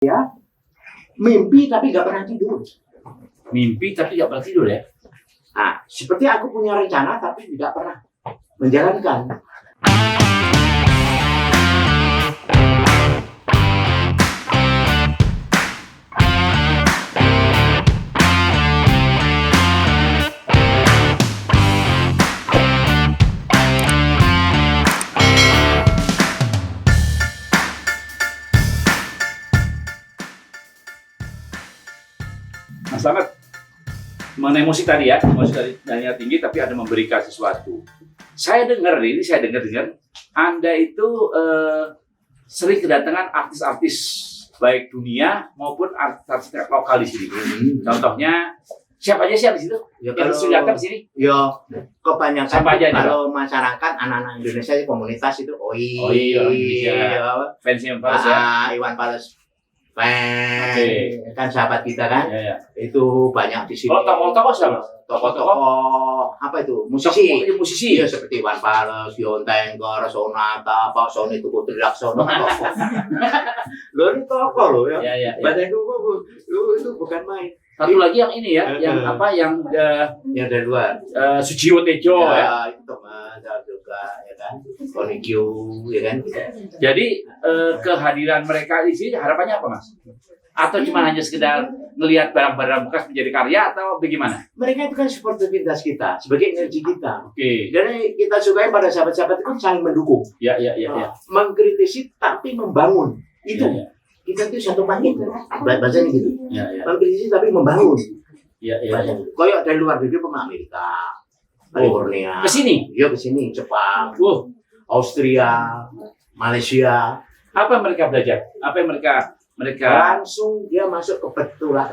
Ya, mimpi tapi nggak pernah tidur. Mimpi tapi nggak pernah tidur ya? Nah, seperti aku punya rencana tapi tidak pernah menjalankan. Mas Slamet, mengenai musik tadi ya, musik tadi nanya tinggi tapi ada memberikan sesuatu. Saya dengar Anda itu sering kedatangan artis-artis baik dunia maupun artis lokal di sini. Contohnya siapa aja sih di situ? Ya, Yang sudah datang di sini? Ya, kebanyakan Siapa aja nih, kalau masyarakat anak-anak Indonesia di komunitas itu OI, orang Indonesia. Fansnya Fals ya. Iwan Fals Oke. kan sahabat kita kan. Ya. Itu banyak di sini. Kalau tokoh-tokoh siapa? Tokoh apa itu? Musisi. Musisi. Iya, seperti Iwan Fals, Yon Tengger, Sonata, Pak Sony itu Putri Laksono. Lo ini tokoh lo ya. Ya. Badan itu bukan main. Satu lagi yang ini ya, yang apa yang Yang dari luar. Sujiwo Tejo ya. Itu teman juga ya kan. Konikyu ya kan. Jadi kehadiran mereka di sini harapannya apa, Mas? Atau cuma hanya sekedar melihat barang-barang bekas menjadi karya atau bagaimana? Mereka itu kan sportivitas kita sebagai energi kita. Oke. Dan kita sukai pada sahabat-sahabat itu saling mendukung. Ya. Mengkritisi tapi membangun. Itu. Ya. Kita itu satu paket. Bahasanya gitu. Ya. Mengkritisi tapi membangun. Ya. Kayak dari luar negeri pemain Amerika, California. Ke sini? Iya, ke sini, Jepang, Austria, Malaysia. Apa yang mereka belajar? Apa yang mereka Langsung dia masuk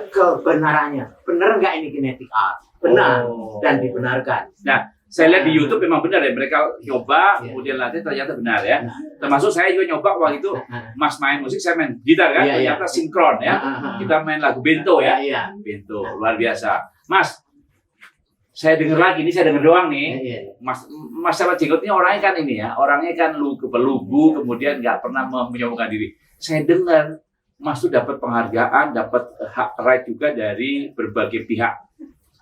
kebenarannya. Benar nggak ini kinetic art? Benar. Dan dibenarkan. Nah, saya lihat di YouTube memang benar ya, mereka coba, kemudian latih ternyata benar ya. Termasuk saya juga nyoba waktu itu, Mas main musik, saya main gitar kan, ternyata sinkron ya. Kita main lagu Bento ya. Bento, luar biasa. Mas, saya dengar lagi, ini saya dengar doang nih. Mas Sahabat Jenggot ini orangnya kan ini ya, orangnya kan pelugu, kemudian nggak pernah menyombongkan diri. Saya dengar Mas tuh dapat penghargaan, dapat hak right juga dari berbagai pihak,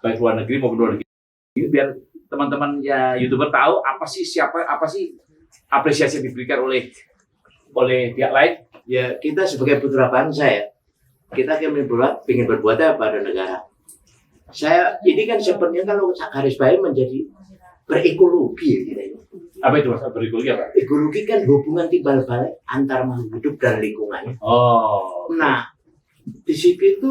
baik luar negeri maupun luar negeri. Ini biar teman-teman ya YouTuber tahu apa sih apresiasi yang diberikan oleh pihak lain. Ya, kita sebagai putra bangsa ya, kita ingin berbuat apa pada negara. Ini kan sebenarnya kalau garis bawah menjadi berekologi gitu. Apa itu Mas? Berekologi apa? Ekologi kan hubungan timbal balik antar makhluk hidup dan lingkungannya. Nah, di situ itu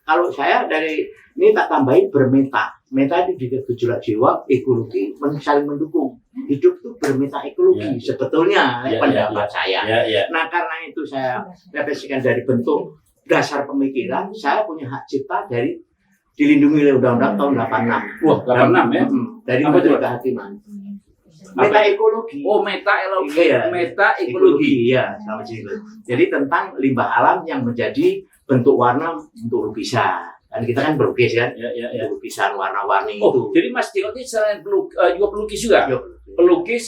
kalau saya dari ini tak tambahin bermeta. Meta itu juga gejolak jiwa, ekologi saling mendukung. Hidup itu bermeta ekologi sebetulnya pendapat saya. Nah, karena itu saya refleksikan dari bentuk dasar pemikiran, saya punya hak cipta dari dilindungi oleh Undang-Undang tahun 86. Wah, 86 ya? Dari Menteri Kehakiman. Meta ekologi. Meta ekologi. Iya. Meta ekologi. Iya, sama itu. Jadi tentang limbah alam yang menjadi bentuk warna untuk lukisan. Dan kita kan berlukis kan? Ya. Lukisan warna-warni itu. Jadi Mas Jenggot ini selain juga pelukis juga? Iya, pelukis,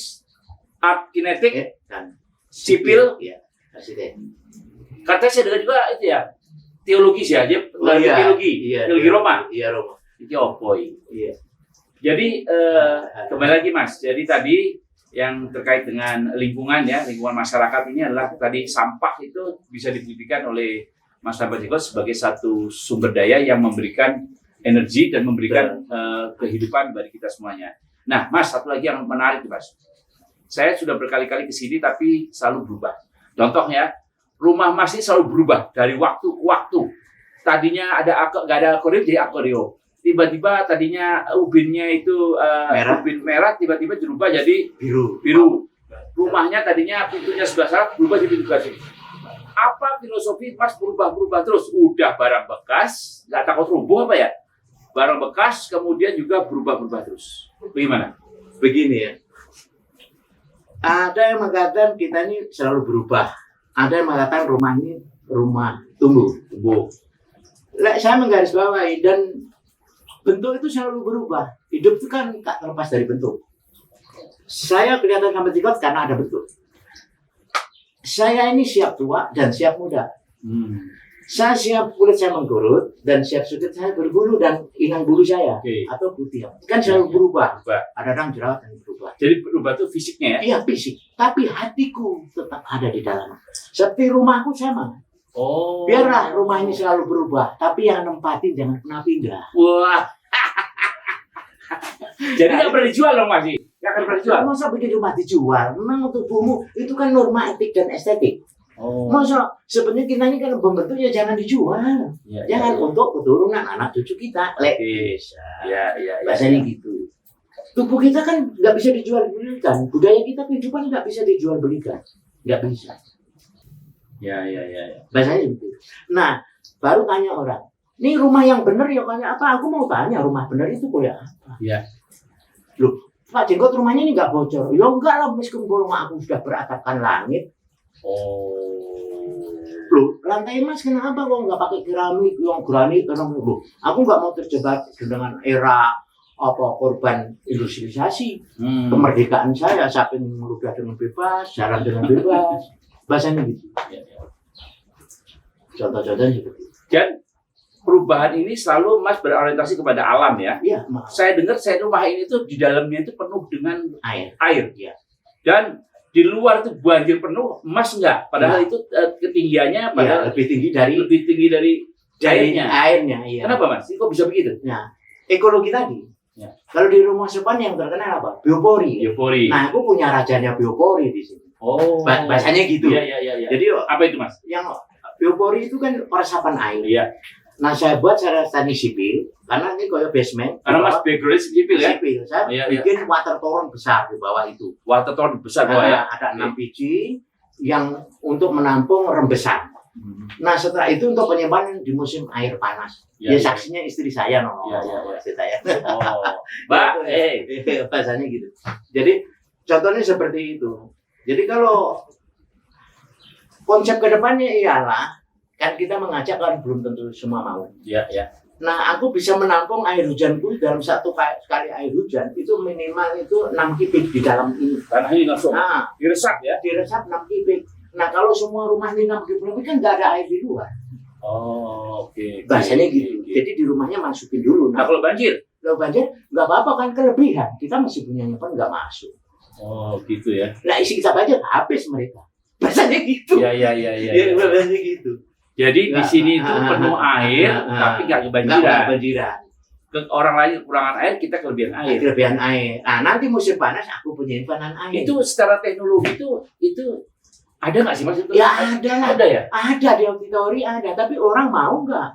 art kinetik, dan sipil. Iya, arsitek. Katanya saya dengar juga itu ya, teologis ya, dia teologi. Iya, Teologi Roma. Iya, Roma. Itu opoi. Iya. Jadi kembali lagi Mas. Jadi tadi yang terkait dengan lingkungan ya, lingkungan masyarakat ini adalah tadi sampah itu bisa dibuktikan oleh Mas Sahabat Jenggot sebagai satu sumber daya yang memberikan energi dan memberikan kehidupan bagi kita semuanya. Nah, Mas, satu lagi yang menarik Mas. Saya sudah berkali-kali ke sini tapi selalu berubah. Contohnya, rumah Mas ini selalu berubah dari waktu ke waktu. Tadinya nggak ada akuarium jadi akuarium. Tiba-tiba tadinya ubinnya itu ubin merah, tiba-tiba berubah jadi biru. Rumahnya tadinya pintunya sebelah sana, berubah jadi pintu sebelah sini. Apa filosofi Mas berubah terus? Udah barang bekas, nggak takut rubuh apa ya? Barang bekas kemudian juga berubah terus. Bagaimana? Begini ya. Ada yang mengatakan kita ini selalu berubah. Ada yang mengatakan rumah ini rumah tumbuh. Saya menggarisbawahi dan bentuk itu selalu berubah. Hidup itu kan tak terlepas dari bentuk. Saya kelihatan sampai Jenggot karena ada bentuk. Saya ini siap tua dan siap muda. Saya siap kulit saya mengkurut dan siap sudut saya berbulu dan inang bulu saya atau putih. Kan selalu berubah. Ada orang jerawat yang berubah. Jadi berubah itu fisiknya ya? Iya fisik, tapi hatiku tetap ada di dalam. Seperti rumahku sama. Oh. Biarlah rumah ini selalu berubah, tapi yang nempatin jangan pernah pindah. Wah. Jadi nggak pernah dijual dong masih? Nggak akan pernah dijual? Masa bikin rumah dijual? Memang tubuhmu itu kan norma etik dan estetik. Masa sebenarnya kita ini kan pembentuknya jangan dijual. Jangan untuk keturunan anak cucu kita. Bisa. Bahasanya gitu. Tubuh kita kan nggak bisa dijual belikan. Budaya kita kehidupan nggak bisa dijual belikan. Nggak bisa. Ya. Bahasanya gitu. Nah, baru tanya orang. Ini rumah yang benar ya kayak apa? Aku mau tanya rumah benar itu kayak apa? Iya. Loh, Pak Jenggot rumahnya ini nggak bocor. Ya enggak lah, meskipun rumah aku sudah beratapkan langit. Loh, lantai mas kenapa kok nggak pakai keramik yang granit? Loh, aku nggak mau terjebak dengan era korban industrialisasi. Kemerdekaan saya pengen meludah dengan bebas, jalan dengan bebas. Bahasanya gitu. Contoh-contohnya seperti itu. Dan perubahan ini selalu Mas berorientasi kepada alam ya? Iya. Saya dengar rumah ini tuh di dalamnya itu penuh dengan air. Ya. Dan di luar itu banjir penuh, Mas enggak. Padahal itu ketinggiannya lebih tinggi dari airnya. Iya. Kenapa Mas? Kok bisa begitu? Nah, ekologi tadi. Ya. Kalau di rumah Sepan yang terkenal apa? Biopori. Nah, aku punya rajanya biopori di sini. Bahasanya gitu. Iya. Jadi apa itu Mas? Yang biopori itu kan peresapan air. Iya. Nah, saya buat secara teknik sipil karena ini kayak basement. Karena Mas background sipil ya? Sipil. Saya bikin water tower besar di bawah itu. Water tower besar bawah ya? Ada 6 biji yang untuk menampung rembesan. Nah, setelah itu untuk penyimpanan di musim air panas. Saksinya istri saya ceritanya. Mbak, bahasanya gitu. Jadi contohnya seperti itu. Jadi kalau konsep kedepannya ialah kan kita mengajak kan belum tentu semua mau. Iya. Nah, aku bisa menampung air hujanku dalam satu kali air hujan itu minimal itu 6 kubik di dalam ini. Tanah ini langsung diresap ya? Diresap 6 kubik. Nah, kalau semua rumah ini 6 kubik kan nggak ada air di luar. Oke. Bahasanya gitu. Jadi di rumahnya masukin dulu. Nah, kalau banjir? Kalau banjir nggak apa-apa kan kelebihan. Kita masih punya nyimpan nggak masuk. Gitu ya. Nah, isi kitab aja habis mereka. Bahasanya gitu. Iya. Bahasanya gitu. Jadi di sini itu penuh air, tapi nggak kebanjiran. Ke orang lain kekurangan air, kita kelebihan air. Nah, nanti musim panas aku punya simpanan air. Itu secara teknologi itu ada nggak sih Mas? Ya ada ya. Ada di teori ada, tapi orang mau nggak?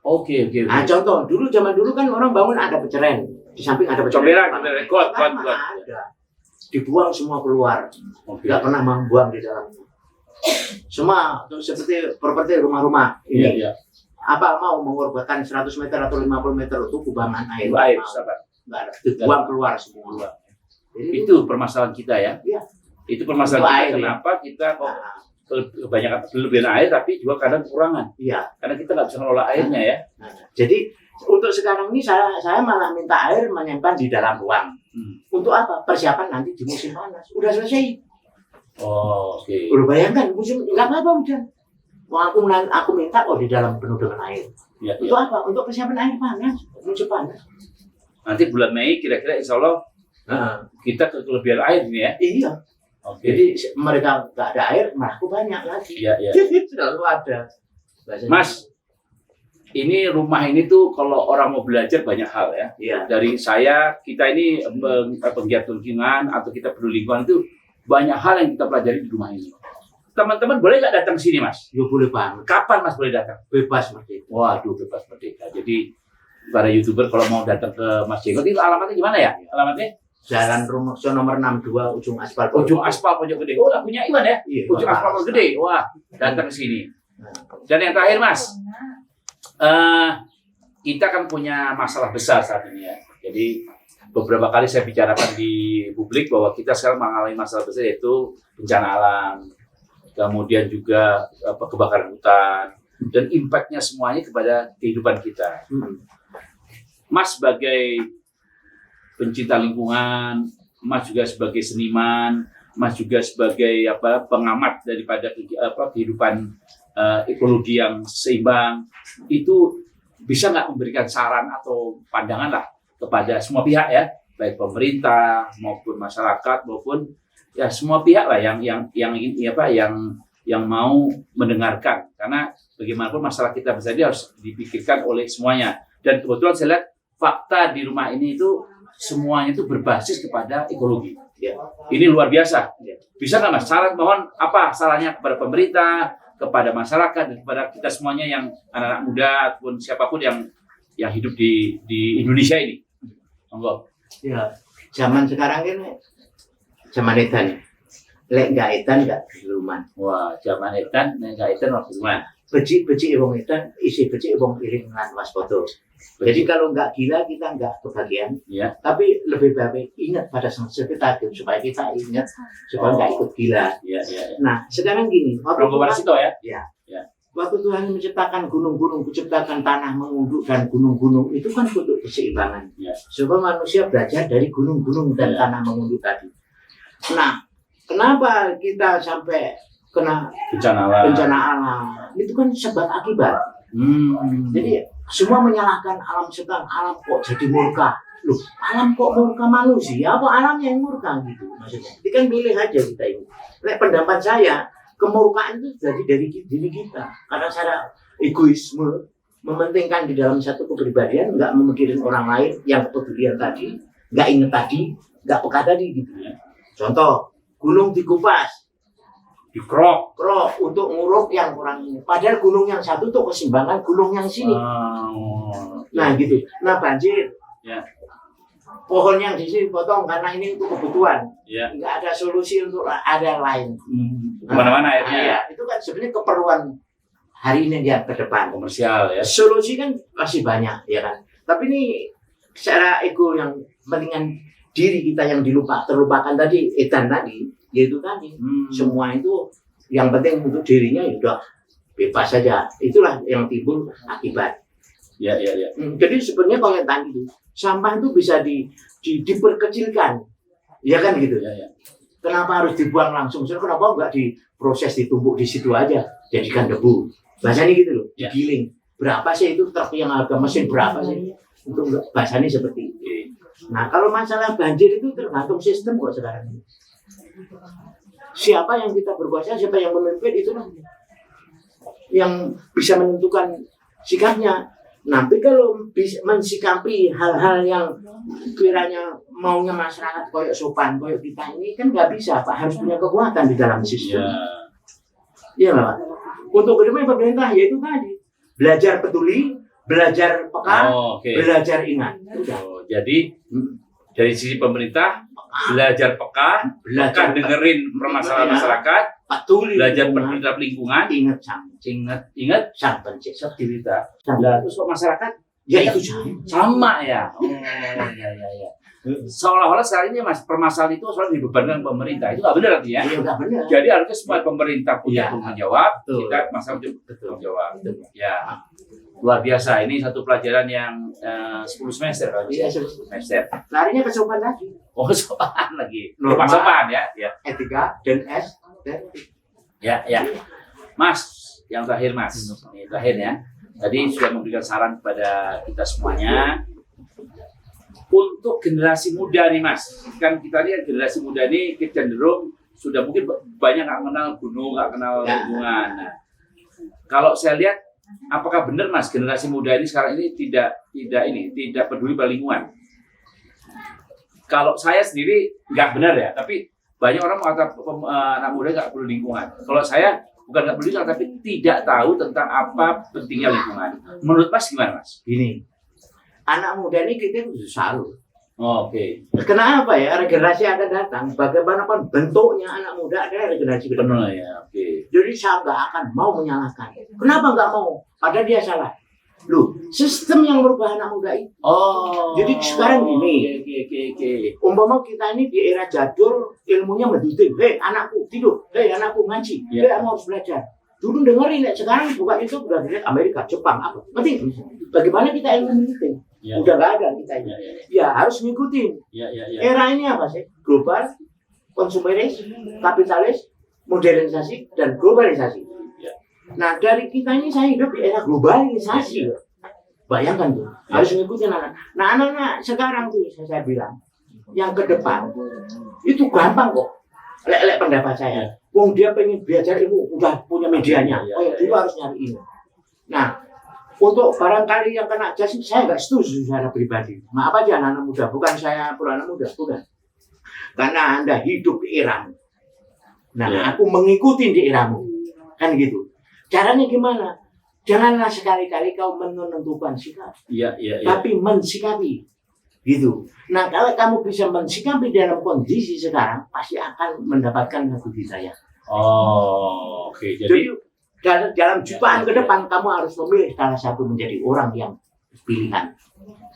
Oke. Nah, contoh zaman dulu kan orang bangun ada peceren, di samping ada peceren. Got. Ada. Dibuang semua keluar, nggak pernah membuang di dalam. Semua seperti properti rumah-rumah ini. Iya. Apa mau mengorbankan 100 meter atau 50 meter untuk kubangan air? Sabar. Nggak ada. Dibuang keluar semua. Jadi, itu permasalahan kita ya. Iya. Itu permasalahan kita. Kenapa kita kok kebanyakan berlebihan air tapi juga kadang kekurangan? Iya. Karena kita nggak bisa ngelola airnya ya. Jadi untuk sekarang ini saya malah minta air menyimpan di dalam ruang. Untuk apa? Persiapan nanti di musim panas. Udah selesai. Oke. Udah bayangkan musim nggak apa-apa hujan. Aku minta di dalam penuh dengan air. Ya, untuk apa? Untuk persiapan air panas, musim panas. Nanti bulan Mei kira-kira Insya Allah kita kelebihan air ini ya. Iya. Jadi mereka nggak ada air, malah aku banyak lagi. Iya. Selalu ada. Mas, ini rumah ini tuh kalau orang mau belajar banyak hal ya. Iya. Dari kita ini penggiat lingkungan atau kita peduli lingkungan itu banyak hal yang kita pelajari di rumah ini. Teman-teman boleh nggak datang ke sini Mas? Ya boleh banget. Kapan Mas boleh datang? Bebas merdeka. Waduh, bebas merdeka. Jadi para YouTuber kalau mau datang ke Mas Jenggot itu alamatnya gimana ya? Alamatnya? Jalan Rumokso nomor 62 Ujung Aspal. Ujung Aspal Pojok Gede. Oh, lagunya Iwan ya? Iya, Ujung Aspal Pojok Gede. Wah, datang ke sini. Dan yang terakhir Mas, kita kan punya masalah besar saat ini ya. Jadi beberapa kali saya bicarakan di publik bahwa kita sekarang mengalami masalah besar yaitu bencana alam, kemudian juga kebakaran hutan, dan impact-nya semuanya kepada kehidupan kita. Mas sebagai pencinta lingkungan, Mas juga sebagai seniman, Mas juga sebagai pengamat daripada kehidupan ekologi yang seimbang, itu bisa nggak memberikan saran atau pandangan lah kepada semua pihak ya, baik pemerintah maupun masyarakat maupun ya semua pihak lah yang mau mendengarkan, karena bagaimanapun masalah kita bersama harus dipikirkan oleh semuanya. Dan kebetulan saya lihat fakta di rumah ini itu semuanya itu berbasis kepada ekologi. Ya. Ini luar biasa. Bisa nggak Mas? Saran, mohon apa sarannya kepada pemerintah, kepada masyarakat, dan kepada kita semuanya yang anak-anak muda ataupun siapapun yang hidup di Indonesia ini. Monggo. Ya, zaman sekarang ini zaman edan. Lek nggak edan nggak di rumah. Wah, zaman edan, nggak edan waktu rumah. Becik-becik wong edan, isi becik wong iring lan waspada. Jadi kalau nggak gila kita nggak kebagian. Ya. Tapi lebih baik ingat pada semasa kita supaya kita ingat supaya nggak ikut gila. Ya. Nah sekarang gini, waktu Tuhan menciptakan gunung-gunung, menciptakan tanah mengunduk dan gunung-gunung itu kan untuk keseimbangan. Ya. Supaya manusia belajar dari gunung-gunung dan tanah mengunduk tadi. Nah, kenapa kita sampai kena bencana alam? Itu kan sebab akibat. Jadi semua menyalahkan alam sekarang. Alam kok jadi murka? Loh, alam kok murka manusia? Apa alamnya yang murka gitu? Maksudnya, itu kan pilih aja kita ini. Pendapat saya, kemurkaan itu jadi dari diri kita. Karena secara egoisme, mementingkan di dalam satu kepribadian, nggak memikirin orang lain yang kepedulian tadi, nggak inget tadi, nggak peka tadi gitu. Contoh, gunung dikupas, dikrok untuk nguruk yang kurang ini. Padahal gunung yang satu tuh keseimbangan gunung yang sini. Nah gitu. Nah banjir. Ya. Pohon yang di sini potong karena ini untuk kebutuhan. Ya. Nggak ada solusi untuk ada yang lain. Kemana-mana akhirnya. Ya. Itu kan sebenarnya keperluan hari ini yang ke depan. Komersial ya. Solusi kan masih banyak ya kan. Tapi ini secara ego yang pentingan diri kita yang terlupakan tadi, edan tadi. Yaitu tadi semua itu yang penting untuk dirinya ya udah bebas saja, itulah yang timbul akibat. Ya. Jadi sebenarnya kalau yang tadi itu sampah itu bisa diperkecilkan, ya kan gitu. Ya. Kenapa harus dibuang langsung? Kenapa nggak diproses, ditumbuk di situ aja, jadikan debu? Bahasanya gitu loh, digiling. Berapa sih itu truk yang harga mesin berapa sih? Untuk bahasanya seperti itu. Nah kalau masalah banjir itu tergantung sistem kok sekarang ini. Siapa yang kita berkuasa, siapa yang memimpin, itu yang bisa menentukan sikapnya. Nanti kalau bisa mensikapi hal-hal yang kiranya maunya masyarakat koyok sopan, koyok kita ini kan nggak bisa, Pak. Harus punya kekuatan di dalam sistem. Iya Pak. Untuk kedepan pemerintah yaitu tadi belajar peduli, belajar peka, belajar ingat. Jadi dari sisi pemerintah belajar peka dengerin permasalahan masyarakat, belajar terhadap lingkungan, ingat sang pencipta kita. Terus kok masyarakat ya itu sama ya. Ya. Seolah-olah sekarang ini permasalahan itu soal dibebankan pemerintah, itu nggak benar artinya. Iya, nggak benar. Jadi harusnya semua pemerintah punya tanggung jawab, kita masalah tanggung jawab. Ya. Luar biasa, ini satu pelajaran yang 10 semester kan? Iya, 10 semester. Larinya ke sopan lagi. Oh, sopan lagi. Norma sopan ya. Etika dan S. Ya. Mas, yang terakhir Mas. Ini terakhir ya. Tadi sudah memberikan saran kepada kita semuanya. Untuk generasi muda nih Mas. Kan kita lihat generasi muda ini cenderung sudah mungkin banyak nggak kenal gunung, nggak kenal lingkungan. Nah, kalau saya lihat, apakah benar Mas generasi muda ini sekarang ini tidak peduli pada lingkungan? Kalau saya sendiri nggak benar ya, tapi banyak orang mengatakan anak muda nggak perlu lingkungan. Kalau saya bukan nggak peduli, tapi tidak tahu tentang apa pentingnya lingkungan. Menurut Mas gimana Mas? Gini, anak muda ini kita harus salut. Oke. Kenapa ya regenerasi akan datang? Bagaimanapun bentuknya anak muda adalah regenerasi ke depan. Benar ya. Oke. Jadi saya nggak akan mau menyalahkan. Kenapa nggak mau? Padahal dia salah. Loh, sistem yang merubah anak muda itu. Oh. Jadi sekarang gini. Oke. Umpama kita ini di era jadul ilmunya mendidik. Hei anakku tidur. Hei anakku ngaji. Hei kamu harus belajar. Dulu dengerin, sekarang buka itu udah dilihat Amerika, Jepang, apa? Penting. Bagaimana kita ilmu mendidik? Ya. Udah nggak ada kita ini. Ya harus ngikutin. Ya. Era ini apa sih? Global, konsumeris, kapitalis, modernisasi, dan globalisasi. Nah dari kita ini saya hidup di era globalisasi. Bayangkan tuh, harus mengikuti anak. Nah anak-anak sekarang tuh saya bilang, yang ke depan itu gampang kok. Lek pendapat saya. Wong dia pengen belajar ilmu, udah punya medianya. Oh ya, dulu harus nyari ini. Nah, untuk barangkali yang kena jas, saya nggak setuju secara pribadi. Maaf aja anak-anak muda, bukan saya anak muda, bukan. Karena Anda hidup di eramu. Nah, aku mengikuti di eramu. Kan gitu. Caranya gimana? Janganlah sekali-kali kau menentukan sikap. Tapi mensikapi. Gitu. Nah, kalau kamu bisa mensikapi dalam kondisi sekarang, pasti akan mendapatkan satu hidayah. Oh, oke. Jadi dalam jutaan ke depan kamu harus memilih salah satu menjadi orang yang pilihan.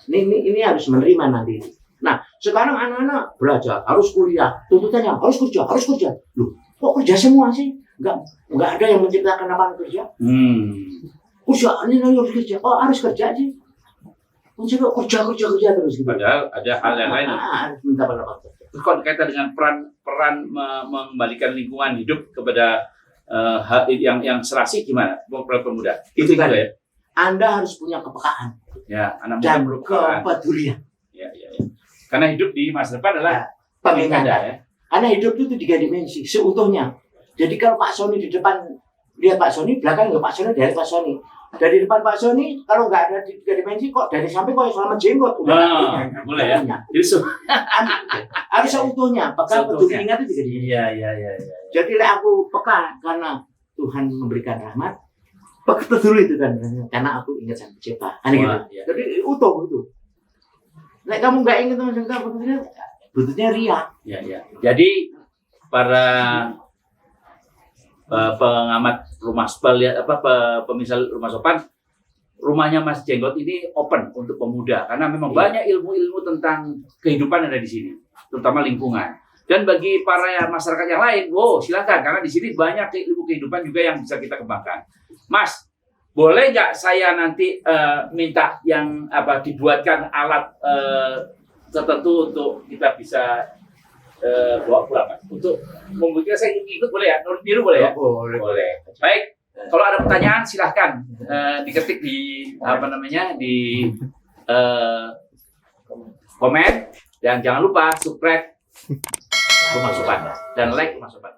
Ini harus menerima nanti. Nah, sekarang anak-anak belajar, harus kuliah, tuntutannya harus kerja. Loh, kok kerja semua sih? Enggak ada yang menciptakan lapangan kerja. Kerja ini harus kerja. Oh, harus kerja sih. Coba kerja terus gitu. Padahal ada hal yang lain. Harus minta pendapat. Terus kalau kaitan dengan peran mengembalikan lingkungan hidup kepada hal yang serasi gimana? Peran pemuda. Itu kan ya. Anda harus punya kepekaan. Ya, anak muda dan perlu kepekaan. kepedulian. Ya. Karena hidup di masa depan adalah pengingat ya. Karena hidup itu 3 dimensi seutuhnya. Jadi kalau Pak Sony di depan lihat Pak Sony, belakang nggak Pak Sony, dari Pak Sony. Dari depan Pak Sony, kalau nggak ada di 3 dimensi kok dari samping kok selamat jenggot. Boleh ya. Jadi harus seutuhnya. Peka peduli ingat itu 3 dimensi. Iya. Jadi aku peka karena Tuhan memberikan rahmat. Peduli itu kan karena aku ingat sama siapa. Kan gitu. Ya. Jadi utuh itu. Nek kamu nggak ingat sama siapa, betulnya ria. Ya. Jadi para pengamat rumah pemisah rumah sopan, rumahnya Mas Jenggot ini open untuk pemuda karena memang banyak ilmu-ilmu tentang kehidupan ada di sini, terutama lingkungan. Dan bagi para masyarakat yang lain, silakan karena di sini banyak ilmu kehidupan juga yang bisa kita kembangkan. Mas, boleh nggak saya nanti minta yang dibuatkan alat tertentu untuk kita bisa bawa pulang, Mas. Untuk membuatnya saya ikut boleh ya? Nur biru boleh ya? Boleh. Baik. Kalau ada pertanyaan silahkan diketik di di komen dan jangan lupa subscribe Rumah Sopan dan like Rumah Sopan.